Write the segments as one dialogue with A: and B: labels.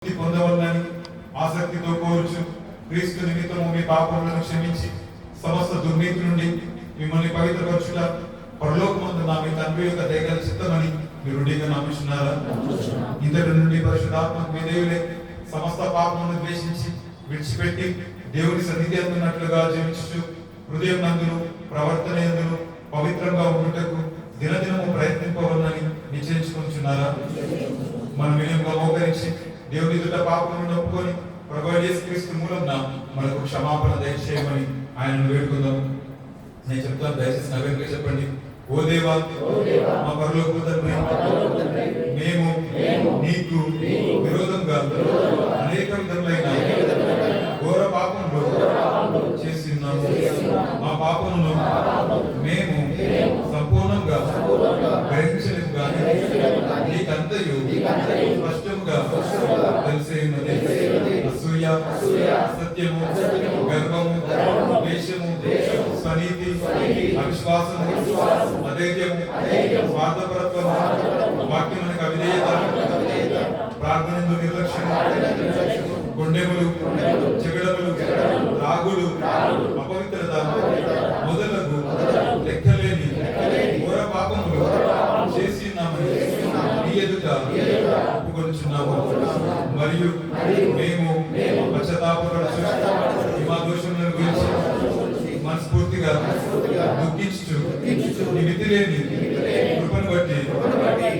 A: పొందవాలని ఆసక్తితో కోరుచు క్రీస్తు నిమిత్తము మీ పాపములను క్షమించి సమస్త దుర్నీతి నుండి మిమ్మల్ని పవిత్రపరచుట పరలోకమందున మీ తండ్రి యొక్క దయగల చిత్తమని మీరు రుడిగా నమ్ముచున్నారా? ఇంతటి నుండి పరిశుద్ధాత్మకు విధేయులే సమస్త పాపములను ద్వేషించి విడిచిపెట్టి దేవుని సన్నిధి అందునట్లుగా జీవించు హృదయం నందును ప్రవర్తన యందును పవిత్రంగా ఉండుటకు దినదినము ప్రయత్నింపవలనని నిశ్చయించుకుంటున్నారా? మనం వినయంగా మోకరించి దేవుని ఎదుట పాపములను ఒప్పుకొని ప్రభువైన యేసుక్రీస్తు మూలంన మనకు క్షమాపణ దయచేయమని ఆయనను వేడుకుందాం. నేను చెప్తాను, దయచేసి నవ్యంగా చెప్పండి. ఓ దేవా, మా పరలోకపు తండ్రి, మేము నీకు విరోధంగా అనేక విధములైన ఘోర పాపములు చేసి ఉన్నాము. మా పాపమును మేము సంపూర్ణంగా గ్రహించలేదు కానీ నీకంతయు స్పష్టముగా తెలిసే ఉన్నది. అసూయ, అసత్యము, గర్వము, ద్వేషము, స్వనీతి, అవిశ్వాసము, అధైర్యము, స్వార్థపరత్వము, వాక్యమునకు అవిధేయత, ప్రార్థనకు నిర్లక్ష్యము, గుండెములు, చెగడములు, రాగులు, అపవిత్రత మొదలగు లెక్కలేని ఘోర పాపములు చేసి ఉన్నామని నీ ఎదుట ఒప్పుకొనుచున్నాము. మరియు మేము పశ్చాత్తాపపడుచు మా దోషములను గురించి మనస్ఫూర్తిగా దుఃఖించుచు నీ మితిలేని కృపను బట్టి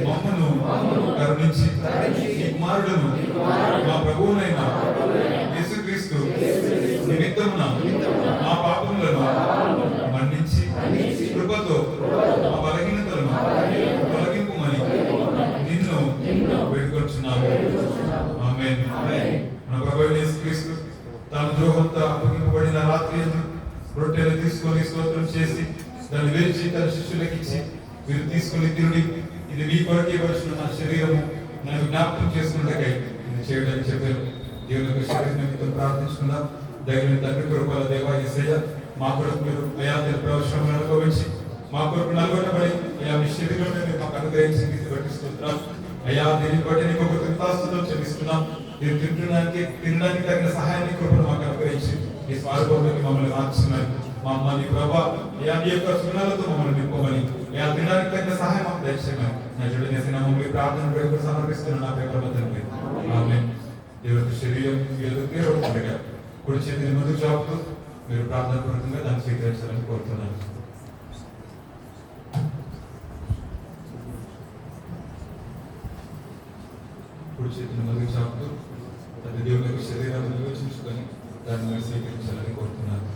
A: మమ్మను కరుణించి నీ కుమారుడును మా ప్రభువునైన యేసుక్రీస్తు నిమిత్తమున మా పాపములను మన్నించి కృపతో మా బలహీనతలను తొలగింపుమని నిన్ను వేడుకొంచున్నాము. ఆమేన్. మన ప్రభువైన యేసుక్రీస్తు తాను ద్రోహంతో అప్పగింపబడిన రాత్రి రొట్టెలు తీసుకొని స్తోత్రం చేసి దాన్ని వేచి తన శిష్యులకు ఇచ్చి, మీరు తీసుకుని తిరుడి, ఇది మీ కొరకే వచ్చిన నా శరీరము, నన్ను జ్ఞాపకం చేసుకున్నకై ఇది చేయడానికి చెప్పారు. దేవుని యొక్క శరీరం నిమిత్తం ప్రార్థించుకుందాం. దైవం తండ్రి కృపల దేవా యేసయ్య, మా కొరకు మీరు అయా ప్రవేశం అనుభవించి మా కొరకు నల్గొట్టబడి అయా మీ శరీరం మాకు అనుగ్రహించి బట్టి స్తోత్రం అయ్యా. దీన్ని బట్టి నీకు ఒక కృతజ్ఞతలు చెల్లిస్తున్నాం. మీరు తినడానికి తగిన సహాయాన్ని కృపను మాకు అనుగ్రహించి ఈ స్వార్థంలోకి మమ్మల్ని మార్చున్నారు. మమ్మల్ని ప్రభా అయా నీ యొక్క సుగుణాలతో మమ్మల్ని నింపమని, అయా తినడానికి తగిన సహాయం మాకు దయచేయమని నా జుడినేసిన మమ్మల్ని ప్రార్థన సమర్పిస్తున్న నా పేపర్లందరికీ ఆమేన్. దేవుడి శరీరం ఎదురుగా కుడి చేతిని ముందు చాపుతూ మీరు ప్రార్థన పూర్వకంగా దాన్ని స్వీకరించాలని కోరుతున్నాను. కుడి చేతిని ముందుకు చాపుతూ అది దేవుని యొక్క శరీరాన్ని నిర్వచించుకొని దాన్ని మీరు స్వీకరించాలని కోరుతున్నాను.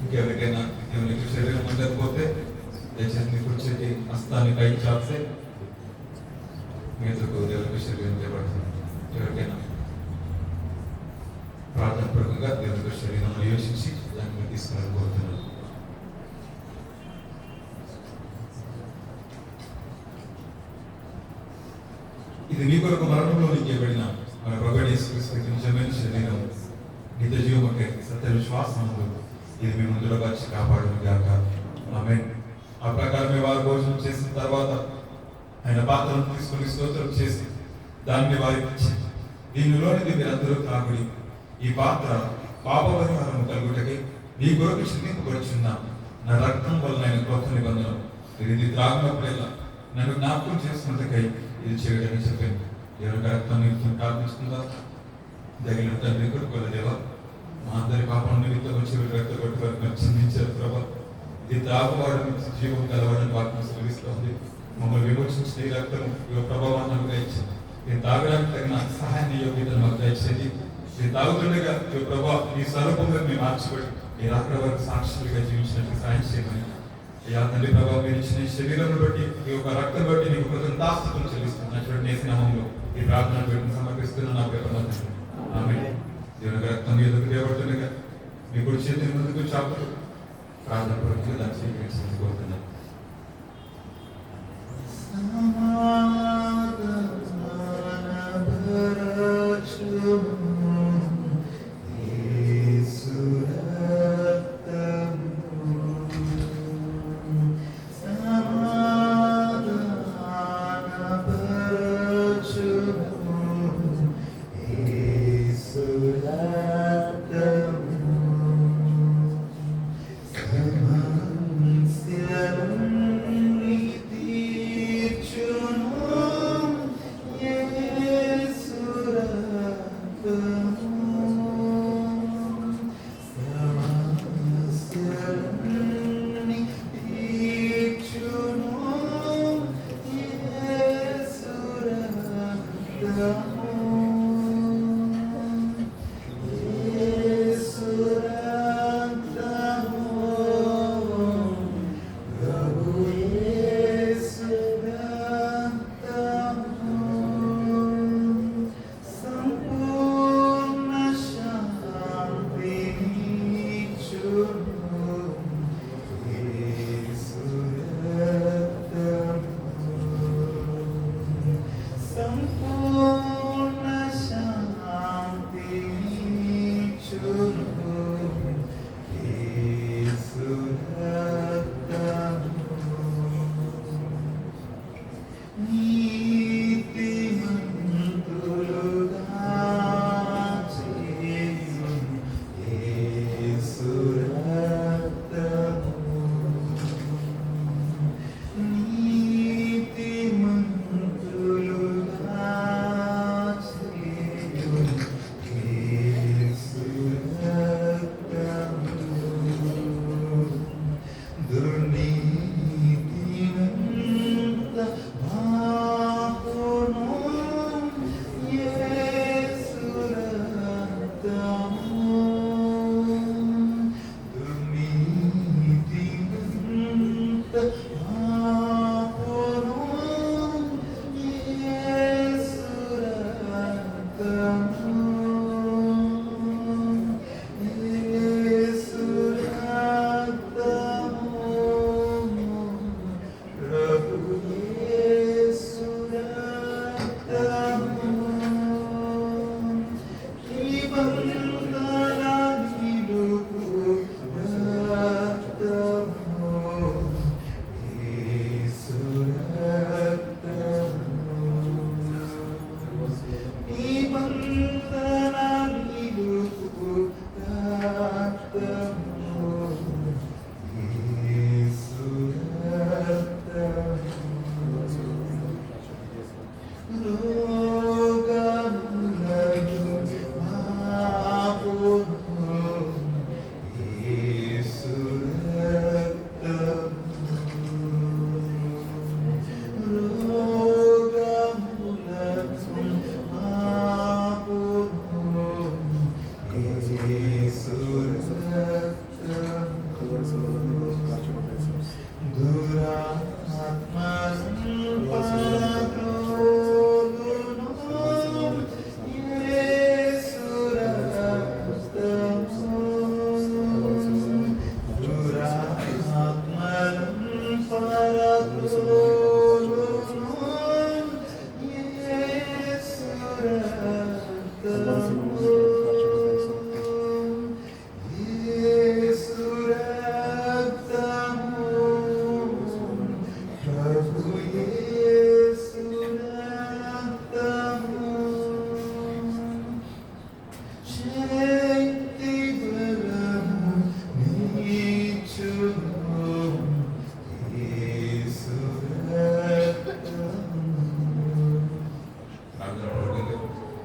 A: ఇంకెవరికైనా దేవుని యొక్క శరీరం అందకపోతే దయచేసి మీ కుడి చేతి హస్తాన్ని పైకి చాపితే మీదకు దేవుని యొక్క శరీరం చేయబడుతుంది. ఎవరికైనా ప్రార్థన పూర్వకంగా దేవుని యొక్క శరీరంలో యోచించి దాన్ని మీరు తీసుకుని కోరుతున్నాను. ఇది మీ కొరకు మరణంలో నింపబడిన మన ప్రభువైన యేసుక్రీస్తు నిజమైన శరీరం, నిత్య జీవముకై సత్య విశ్వాసములు ఇది మీ ముందులో వచ్చి కాపాడును గాక. ఆమేన్. ఆ ప్రకారమే వారు భోజనం చేసిన తర్వాత ఆయన పాత్రను తీసుకుని స్తోత్రం చేసి దాన్ని వారికి ఇచ్చి, దీనిలోనిది మీరందరూ త్రాగుడి. ఈ పాత్ర పాప పరిహారం కలుగుటకై నీ కొరకు చిందింపబడుచున్న నా రక్తం వల్ల ఆయన క్రొత్త నిబంధన. మీరు ఇది త్రాగినప్పుడల్లా నన్ను జ్ఞాపకం చేసుకున్నకై ఇది చేయడానికి చెప్పాను. ఎవరికి రక్తం నిమిత్తం ప్రార్థిస్తుందా? తగిన తండ్రి కొడుకుల దేవా, మా అందరి పాపం నిమిత్తం వచ్చి రక్త కొట్టు వరకు చిందించారు ప్రభా. ఇది త్రాగువాడు జీవం కలవాడని వాక్యం సెలవిస్తోంది. మమ్మల్ని విమోచించిన ఈ రక్తం ప్రభావాన్ని అనుగ్రహించింది. ఇది తాగడానికి తగిన సహాయాన్ని యోగ్యతను మాకు దయచేది. ఇది తాగుతుండగా ప్రభా ఈ స్వరూపంగా మేము మార్చబడి మీరు అక్కడ వరకు సాక్షులుగా జీవించినట్టు సాయం చేయమని అయ్యా తండ్రి ప్రభావ మీరు ఇచ్చిన శరీరం బట్టి ఈ యొక్క రక్తం బట్టి నీకు కృతజ్ఞతాస్తుతులు చెల్లిస్తున్నటువంటి నేసనామంలో ఈ ప్రార్థన పెట్టి సమర్పిస్తున్న నా పేరు ఆమె. దేవుని రక్తం ఎదుగు దేవడుతుండగా మీ కుడి చేతిని ముందుకు చాపుతూ ప్రార్థన పూర్వకంగా దాన్ని స్వీకరించాలని కోరుతున్నాను.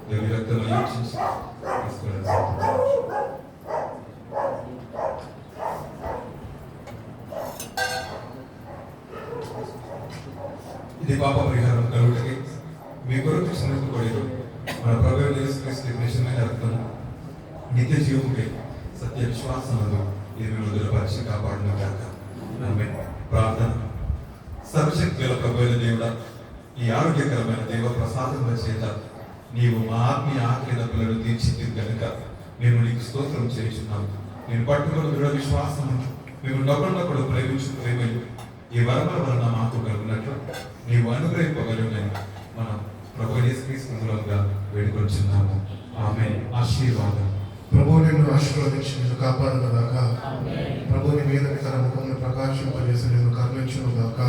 A: దేవుని రక్తంలో యోచించి ఇది పాప పరిహారం కలుగుటకి మీ కొరకు సమర్పించబడేది మన ప్రభువైన యేసుక్రీస్తు నిజమైన రక్తము నిత్య జీవముకై సత్య విశ్వాసమును ఇది మేము దృఢపరిచి కాపాడును గాక. ఆమేన్. ప్రార్థన. సర్వశక్తి గల ప్రభువైన దేవుడా, ఈ ఆరోగ్యకరమైన దేవ ప్రసాదముల చేత నీవు మా ఆత్మీయ ఆకలి దప్పులను తీర్చిది కనుక మేము నీకు స్తోత్రం చేస్తున్నాము. నేను పట్టుకున్న దృఢ విశ్వాసము మేము నొకరినొకడు ప్రేమించు ప్రేమలు ఈ వరముల వలన మాకు కలుగునట్లు నీవు అనుగ్రహింపగలుగునని మనం ప్రభువైన యేసుక్రీస్తు మూలంగా వేడుకొంచున్నాము. ఆమేన్. ఆశీర్వాదం.
B: ప్రభు నిన్ను ఆశీర్వదించి నిన్ను కాపాడును గాక. ప్రభుని మీదకి తన ముఖమును ప్రకాశింపజేసి నిన్ను కరుణించును గాక.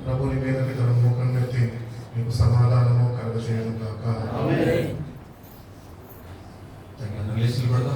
B: ప్రభుని మీదకి తన ముఖం ఎత్తి నీకు సమాధానము కలుగజేయును గాక.
A: ఇంగ్లీష్లో కూడా